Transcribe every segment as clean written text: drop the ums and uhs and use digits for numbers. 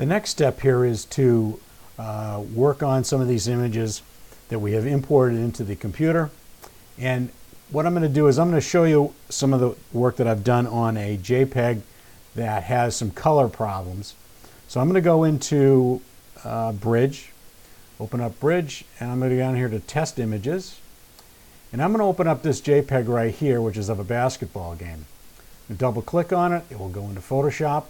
The next step here is to work on some of these images that we have imported into the computer. And what I'm going to do is I'm going to show you some of the work that I've done on a JPEG that has some color problems. So I'm going to go into Bridge, open up Bridge, and I'm going to go down here to Test Images. And I'm going to open up this JPEG right here, which is of a basketball game. Double click on it, it will go into Photoshop.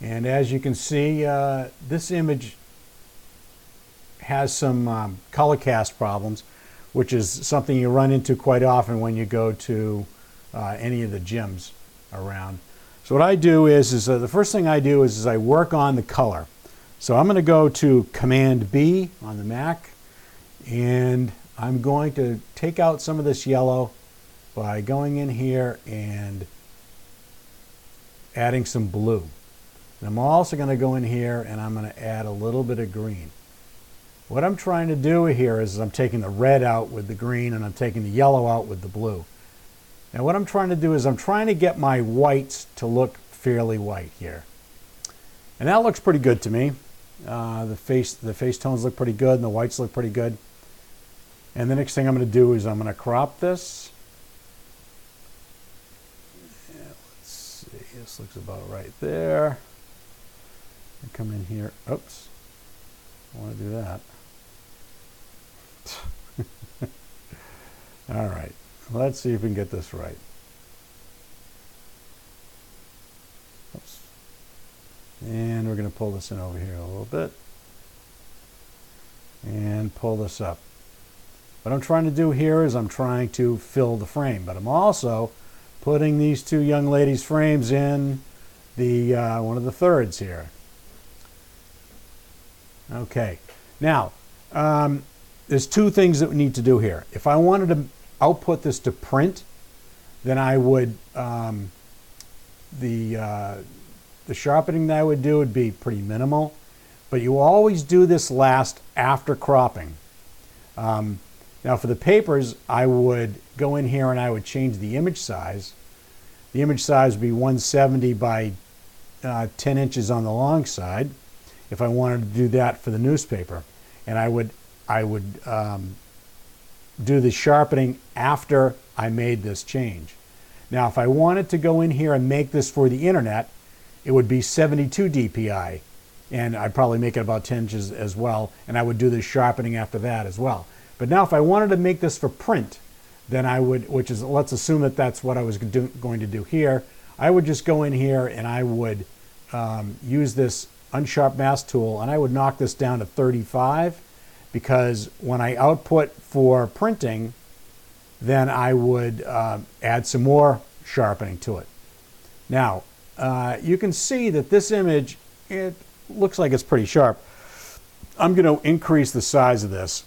And as you can see, this image has some color cast problems, which is something you run into quite often when you go to any of the gyms around. So what I do is the first thing I do is I work on the color. So I'm going to go to Command B on the Mac, and I'm going to take out some of this yellow by going in here and adding some blue. And I'm also going to go in here and I'm going to add a little bit of green. What I'm trying to do here is I'm taking the red out with the green and I'm taking the yellow out with the blue. Now what I'm trying to do is I'm trying to get my whites to look fairly white here. And that looks pretty good to me. The face tones look pretty good and the whites look pretty good. And the next thing I'm going to do is I'm going to crop this. This looks about right there. I come in here. Oops. I want to do that. All right. Let's see if we can get this right. Oops. And we're going to pull this in over here a little bit. And pull this up. What I'm trying to do here is I'm trying to fill the frame, but I'm also putting these two young ladies' frames in the one of the thirds here. Okay, now there's two things that we need to do here. If I wanted to output this to print, then I would the sharpening that I would do would be pretty minimal, but you always do this last after cropping. Now for the papers, I would go in here and I would change the image size. The image size would be 170 by 10 inches on the long side if I wanted to do that for the newspaper. And I would do the sharpening after I made this change. Now if I wanted to go in here and make this for the internet, it would be 72 dpi. And I'd probably make it about 10 inches as well, and I would do the sharpening after that as well. But now if I wanted to make this for print, then I would, which is, let's assume that that's what I was going to do here, I would just go in here and I would use this unsharp mask tool and I would knock this down to 35, because when I output for printing, then I would add some more sharpening to it. Now, you can see that this image, it looks like it's pretty sharp. I'm going to increase the size of this.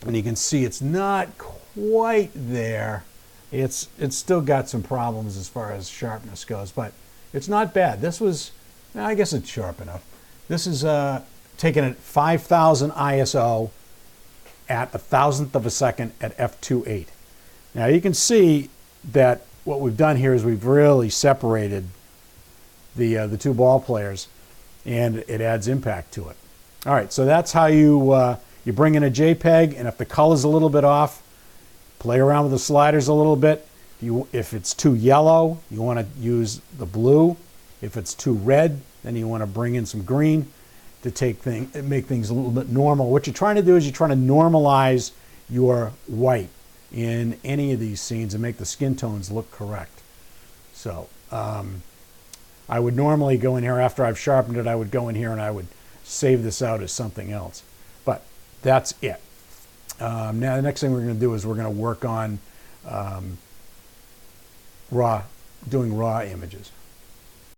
And you can see it's not quite there. It's still got some problems as far as sharpness goes, but it's not bad. This was, I guess it's sharp enough. This is taken at 5,000 ISO at 1,000th of a second at f2.8. Now you can see that what we've done here is we've really separated the two ball players, and it adds impact to it. All right, so that's how you bring in a JPEG, and if the color's a little bit off, play around with the sliders a little bit. If it's too yellow, you want to use the blue. If it's too red, then you want to bring in some green to make things a little bit normal. What you're trying to do is you're trying to normalize your white in any of these scenes and make the skin tones look correct. So I would normally go in here after I've sharpened it. I would go in here and I would save this out as something else. But that's it. Now the next thing we're going to do is we're going to work on doing raw images.